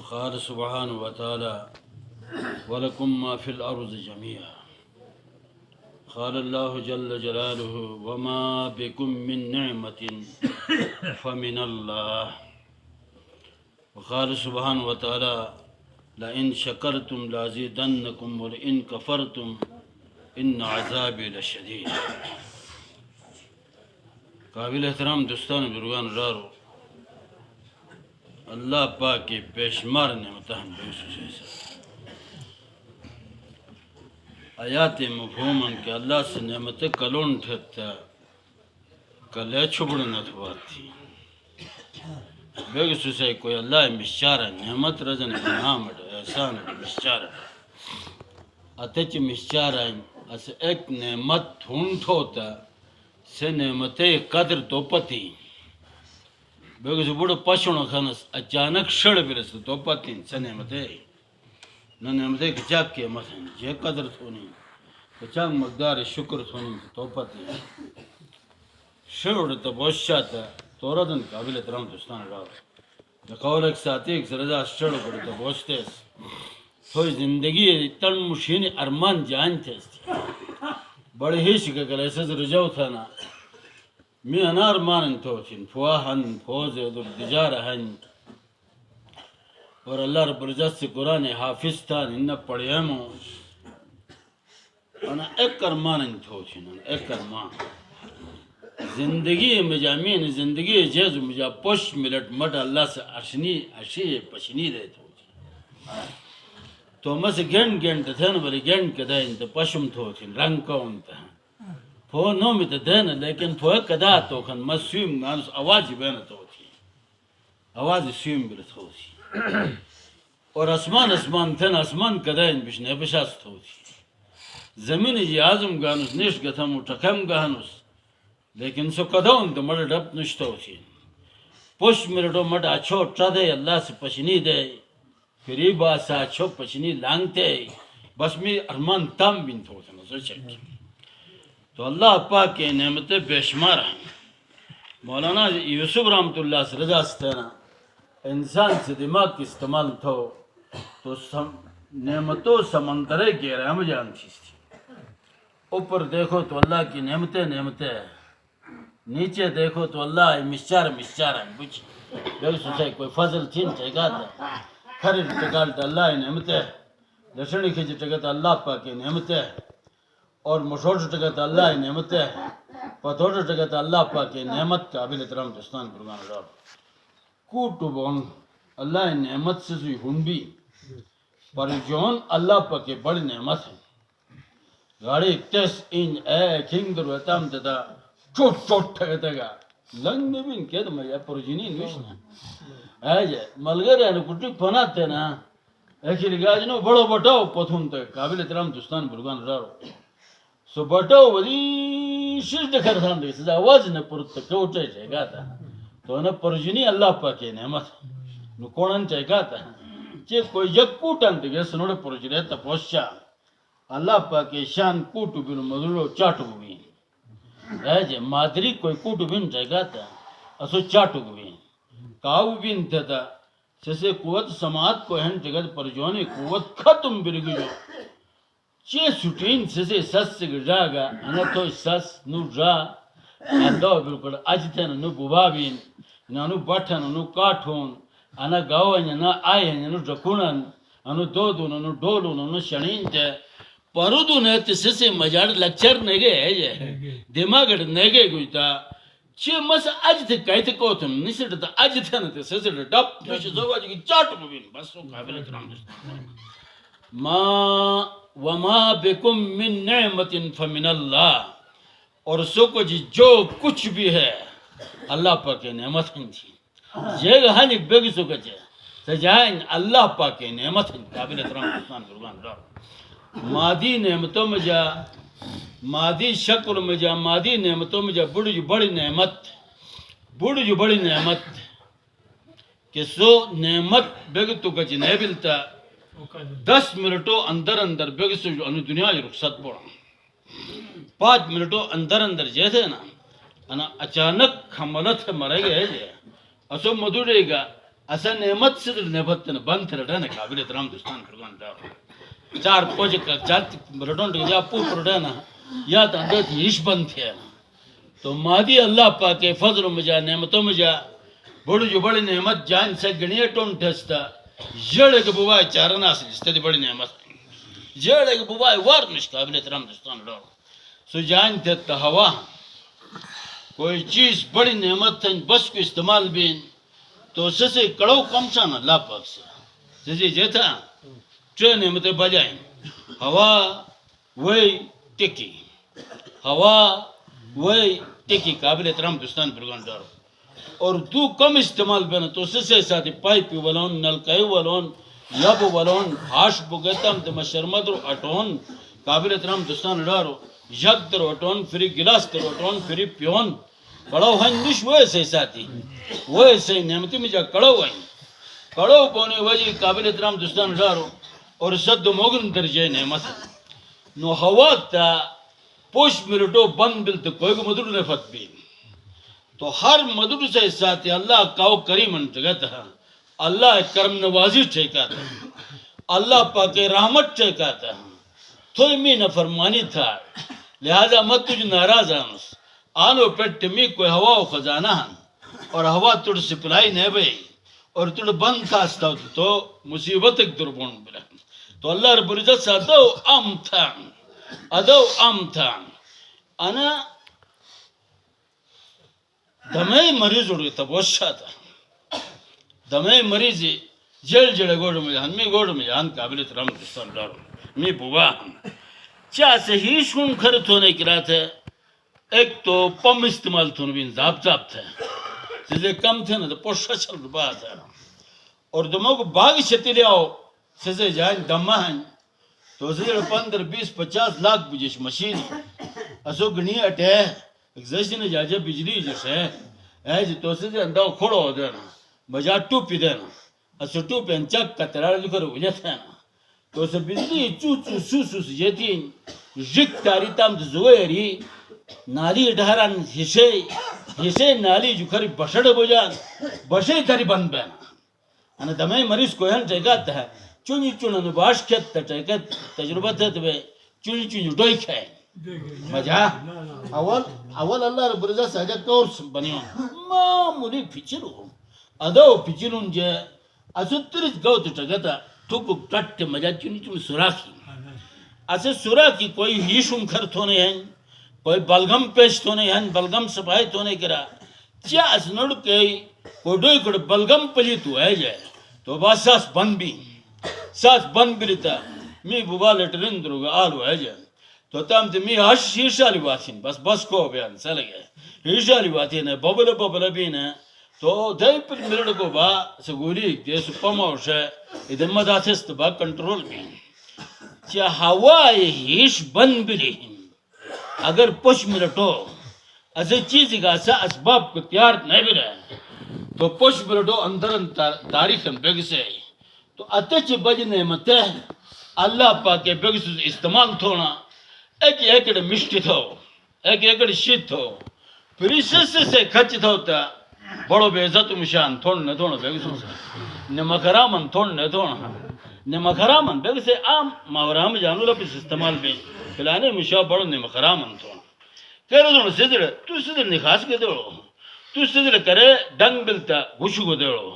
قال سبحانه وتعالى ولكم ما في الأرض جميعا. قال الله جل جلاله وما بكم من نعمة فمن الله. وقال سبحانه وتعالى لئن شكرتم لازيدنكم ولئن كفرتم ان عذابی لشدید. قابل احترام دوستان بزرگان رارو، اللہ پاک کی پیشمار نعمتہ ہم آیات مفہوماً کہ اللہ سے نعمت کلون ٹھتا کلے چھبڑنا تھوات تھی بیگ سوسے کوئی اللہ مشچارہ نعمت رزن نامد احسان مشچارہ اتچ مشچارہ اس ایک نعمت ڈھونڈ ہوتا سے نعمت قدر تو پتی بیگ سے بڑا پشن خانس اچانک شڑ برس تو پتی سے نعمت نہ نعمت کچاک کے مثلا جے قدر تھونی کچاک مقدار شکر تھونی تو پتی شڑ تو بوشا تھا تورا دن قابل احترام دوستان راو قول ایک ساتھی ایک سرزا شڑ پڑی تو بوشتے تھوئی زندگی تن مشین ارمان جان تھے بڑی ہی شکر کل ایسے رجاو تھا نا می انار مانن تو تھین فواہن فوز در دجار ہن اور اللہ رب العزت سے قرآن حافظ تھا انہ پڑھے مو انا ایک ارمانن تو تھین ایک ارمان زندگی مجامین زندگی جیز مجا پوش ملٹ مٹ اللہ سے اشی پشنی رہے تو تو مس گنٹ تھن بلی گنٹ کدائن تو پشم تو تھین رنگ کون تا پھو نو می تو دین لیکن پھو کدا تو کھن مس سویم گانس آواز بین تو تھی آواز سویم بل تو تھی اور اسمان تھن اسمان کدائن بشنے بشاس تو تھی زمین جی آزم گانس نیش گتھم اٹھکم گانس لیکن سو کداؤن تو مڑ ڈپ نشتو تھی پوش ملٹو مٹ اچھو اٹھا دے اللہ سے پشنی دے قریب آسا اچھو پشنی لانگتے بس میں ارمان تام بین تو تھا نظر چکی تو اللہ پاک کے نعمت بیشمار ہیں. مولانا یوسف رحمت اللہ سے رضا ستانا انسان سے دماغ کی استعمال تھو تو نعمتوں سمندرے گہرا میں جان تھی اوپر دیکھو تو اللہ کی نعمتیں نیچے دیکھو تو اللہ مشچار ہے بچ بیل سوچے کوئی فضل تھین چاہیے تھا خرید ٹکالتا اللہ نعمتیں لشنی کھیچ ٹکتا اللہ پاک کی نعمتیں اور مشوٹ ٹکتا اللہ نعمتیں پتھوٹ ٹکتا اللہ پاک کی نعمت قابل احترام دوستان پرگان راب کوٹو بون اللہ نعمت سے سوئی ہن بھی پر جون اللہ پاک کی بڑی نعمت ہے گاڑی 30 انچ کھنگ در ویتام تتا چوٹ ٹھگتا گا لنگ نبین کہتا میں یا پروجینی نوشنا ایجے ملگر ہے کٹی پناتے نا ایکی لگاج نو بڑو بٹاو پتھون تک قابل احترام دوستان برگان رارو سو بٹاو وزی شش دکھر تھان دیکھ سزا آواز نے پرتا کوٹے چاہے گا تھا تو نا پروجینی اللہ پاکی نعمت نو کونن چاہے گا تھا چاہے کوئی یک کوٹن دیکھ سنوڑے پروجینی تا پوشا اللہ پاکی شان کوٹو بینو مدرو چاٹو بین ایجے مادری کوئی کوٹو بین چاہے گا تھا اسو چاٹو بین کاؤ بین تھا سسے قوت سماعت کو ہن جگت پر جوانی قوت ختم برگو جو چے سٹین سسے سس سے گجا گا انا تو سس نو جا اندو بلکل اجتن نو بوابین نو بٹھن نو کاٹھون انا گاوان نا آئین نو جکونن انو دودون نو ڈولون نو شنین تے پرودو نیت سسے مجاڑ لکچر نگے ہے جے دماغر نگے گوئی تا چی مسا اج تھے کہتے کوتن نسیٹ تا اج تھے نتے سسیٹ ڈپ نشی زواج کی چاٹ مبین بس سو قابل احترام دستان ما وما بکم من نعمت فمن اللہ اور سو کو جی جو کچھ بھی ہے اللہ پاک نعمت ہن تھی یہ گہانی بیگ سو کچھ ہے سجائن اللہ پاک نعمت ہن قابل احترام دستان برگان رہا مادی نعمتوں میں جا مادی شکر میں جا مادی نعمتوں میں جا بڑی جو بڑی نعمت کہ سو نعمت بیگ تو کچھ نہیں بلتا 10 منٹوں اندر بیگ سو جو انو دنیا جو رخصت پڑا 5 منٹوں اندر جیسے نا انا اچانک حملت مرے گئے جے اسو مدوڑے گا اصل نعمت صدر نعمت تن بند رٹانا قابل احترام دوستان فرمان دار چار پوچھ چار رٹون یا پو رٹانا یا تو اندر ہیش بند تھے تو مادی اللہ پاک کے فضل مجا نعمتوں مجا بڑو جو بڑی نعمت جان سے گنیا ٹون ٹھستا جڑے کے بوائے چارنا سے جس تے بڑی نعمت جڑے کے بوائے وار مش قابل احترام دوستان دار سو جان تے ہوا کوئی چیز بڑی نعمت تھا بس کو استعمال بھی تو سسے کڑو کم چانا اللہ پاک سے جیسے جیتا ٹرے نعمتیں بجائیں ہوا وہی ٹکی ہوا وہی ٹکی قابل احترام دوستان برگان دارو اور تو کم استعمال بنا تو سسے ساتھی پائپی والون نلکائی والون یب والون ہاش بگیتم دم شرمدر اٹون قابل احترام دوستان دارو یک در اٹون فری گلاس در اٹون فری پیون کڑو ہن نش وہ ایسے ساتھی وہ ایسے نعمتی میں جا کڑو ہیں کڑو پونے وجہ قابل احترام دوستان دارو اور صد موگن درجہ نعمت نو ہوا تا پوش ملٹو بند بلت کوئی کو مدر نفت بھی تو ہر مدر سے ساتھی اللہ کاؤ کریم انتگت ہے اللہ کرم نوازی ٹھیکا تھا اللہ پاک رحمت ٹھیکا تھا تھوئی میں نفرمانی تھا لہذا مت تجھ ناراض آنس آنو پیٹ می کوئی ہوا و خزانہ اور ہوا تڑ سپلائی نہیں بھئی اور تڑ بند کھاستا تو مصیبت ایک دربون بلا تو اللہ رب العزت سے ادو ام تھا انا دمائی مریض اڑ گئی تھا بہت شاہ تھا دمائی مریض جل جڑے گوڑ میں جان میں گوڑ میں جان قابل احترام دوستان دارو می بوا چاہ سے ہی شون خرط ہونے کی رات ہے ایک تو پم استعمال تھونے بھی انضاب تھا جیسے کم تھے نا تو پوشا چل رہا تھا اور دماغ کو باغ چھتی لے آؤ سزے جائیں دمہ ہیں تو اسے 15-20-50 لاکھ بجیش مشین اسو گنی اٹھے ایک زیشتی نے جاجہ بجلی جیسے ہے جی تو اسے انداؤ کھوڑا ہو دینا بجا ٹوپی دینا اسو ٹوپی انچک کا ترار لکھر ہوجت ہے نا تو اسے بجلی چو سو سی جیتی جک تاری تام زوئری نالی ڈھاران حصے نالی جو کھری بشڑ بجان بشڑ تاری بند بینا انا دمائی مریض کوئی ہن ٹھیکات ہے چونی چونی باش کھت ٹھیکات تجربہ تھا تو چونی چونی ڈوئی کھائیں مجھا اول اللہ رب العزت ساجہ کورس بنیوں معمولی پچھلو ادو پچھلون جے اسو ترس گو تو ٹھیکاتا ٹھوکو ٹٹ مجھا چونی چونی سوراخی اسے سوراخی کوئی ہیشم کھرت ہونے ہیں کوئی بلغم پیشت ہونے ہیں بلغم سفایت ہونے کرا چیا اس نڑ کے کوئی ڈوئی کڑ بلغم پلی تو ہے جائے تو بات ساس بند بھی لیتا می بوبا لیٹرین دروگا آلو ہے جائے تو تام تے می ہیشالی باتین بس کو بیان سا لگے ہیشالی باتین ہے ببلا بین ہے تو دائی پر ملڑ کو با سگولی دے سپا موش ہے ادھر مداتست با کنٹرول بھی چیا ہوائی ہیش بند بلی اگر پوش ملٹو ایسے چیزی کا ایسا اسباب کو تیار نہیں بھی رہے تو پوش ملٹو اندر تاریخ بیگ سے تو اتچ بج نعمت ہے اللہ پاک کے بیگ سے استعمال تھونا ایک ایکڑ مشتی تھو ایک ایکڑ شید تھو پھر اس سے کھچ تھو تا بڑو بے عزت مشان تھوڑ نہ تھوڑا بیگ سے نمکرامن تھوڑ نہ تھوڑا نمکرامن بیگ سے عام ماورام جانو لپس استعمال بھی فلانے مشاہ بڑو نمکرامن تھوڑا کہہ رہا تھوڑا سیدر تو سیدر نخاس کے دوڑو تو سیدر کرے ڈنگ بلتا گوشو کو دوڑو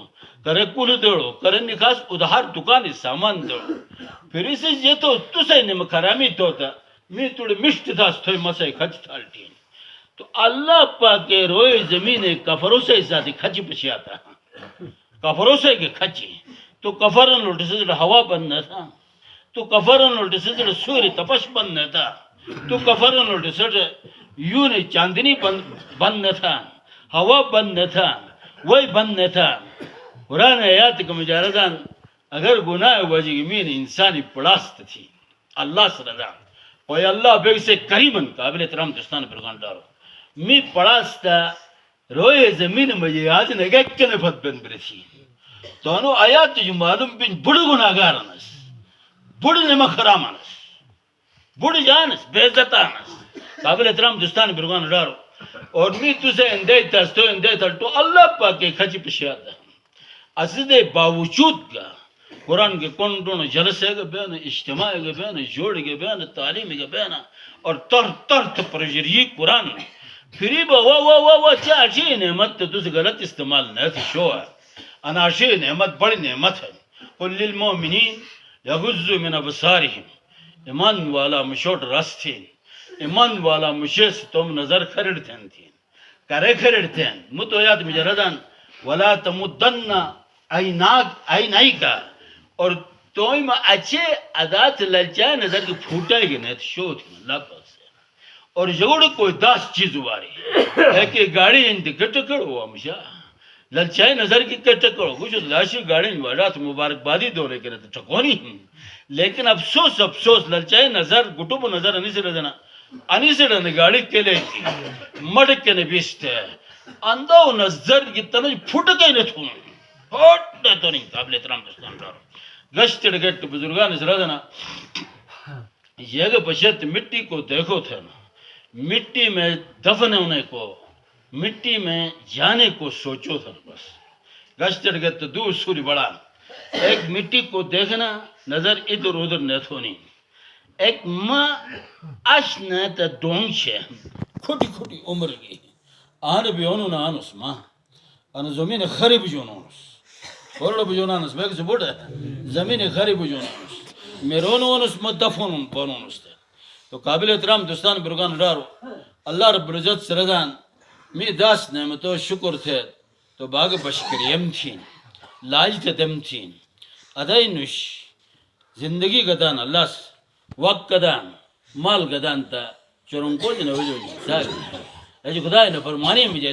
کرے کول دوڑو کرے نخاس ادھار دکانی سامان دوڑو پھر اسے یہ تو سے نمکرامی توتا میں توڑے مشت تھا ستوئی مسئے کھچ تھالٹین تو اللہ پاک کے روئے زمین کفروں سے ساتھی کھچی پچھی آتا کفروں سے کے کھچی تو کفرن لوٹے سے ہوا بند نہ تھا تو کفرن لوٹے سے سوری تپش بند نہ تھا تو کفرن لوٹے سے یوں نے چاندنی بند نہ تھا ہوا بند نہ تھا وہی بند نہ تھا قرآن آیات کا مجاردان اگر گناہ وجہ مین انسانی پڑاست تھی اللہ سے رضا کوئی اللہ بیگ سے قریباً قابل احترام دوستان پرگان دارو می پڑاستا روئے زمین مجھے آج نگے کنے فت بند برسی تو انو آیات جو معلوم بین بڑ گناہگارانس بڑ نمکرامانس بڑ جانس بے عزتانس قابل احترام دوستان پرگان دارو اور می تو سے اندے تستو اندے تل تو اللہ پاک کے کھچی پشیاتا اسد باوجود کا قرآن کے کون جلسے کے بیان اجتماع کے بیان جوڑ کے بیان تعلیم کے بیان اور تر تر پرجری قرآن پھر وہ چاچی نعمت تو غلط استعمال نہ تھی شو ہے اناشی نعمت بڑی نعمت ہے قل للمؤمنین یغضوا من ابصارہم ایمان والا مشوٹ رستین ایمان والا مشیس تم نظر خریدتین تین کرے خریدتین متویات مجردان ولا تمدن عینیکا اور توئی میں اچھے ادات للچائے نظر کی پھوٹائے گی نہیں شو تھی اللہ پاک سے اور جوڑ کوئی داس چیز واری ہے کہ گاڑی انتی کٹکڑ ہوا مشاہ للچائے نظر کی کٹکڑ ہو کچھ لاشی گاڑی وارات مبارک بادی دولے کے رہتے چکونی لیکن افسوس للچائے نظر گٹوب نظر انہی سے رہنا انہی سے رہنے گاڑی کے لئے تھی مڑک کے نبیستے اندھو نظر کی تنج پھوٹ گئی نہ تھونا پھوٹ نہ تو نہیں قابل احترام دوستان دارو گشت گٹ بزرگان اس رہنا یہ پشت مٹی کو دیکھو تھے نا مٹی میں دفن ہونے کو مٹی میں جانے کو سوچو تھا بس گشت گٹ دور سوری بڑا ایک مٹی کو دیکھنا نظر ادھر ادھر نہ تھونی ایک ماں اشنا تا دونگ چھے کھوٹی کھوٹی عمر کی آن بھی انہوں نے آنس ماں آن زمین خریب جون آنس کورڑ بجون آنس بیک سے بوڑا زمین خریب جون آنس میرون آنس مدفون بانونس تھے تو قابل احترام دوستان برگان ڈارو اللہ رب العزت سردان می داس نعمتو شکر تھے تو باغ بشکریم تھین لاج تدم تھین ادائی نش زندگی گدان اللہ سے وقت گدان مال گدان تا چرون کو جنو جو ساری ایجو خدای نے فرمانی مجھے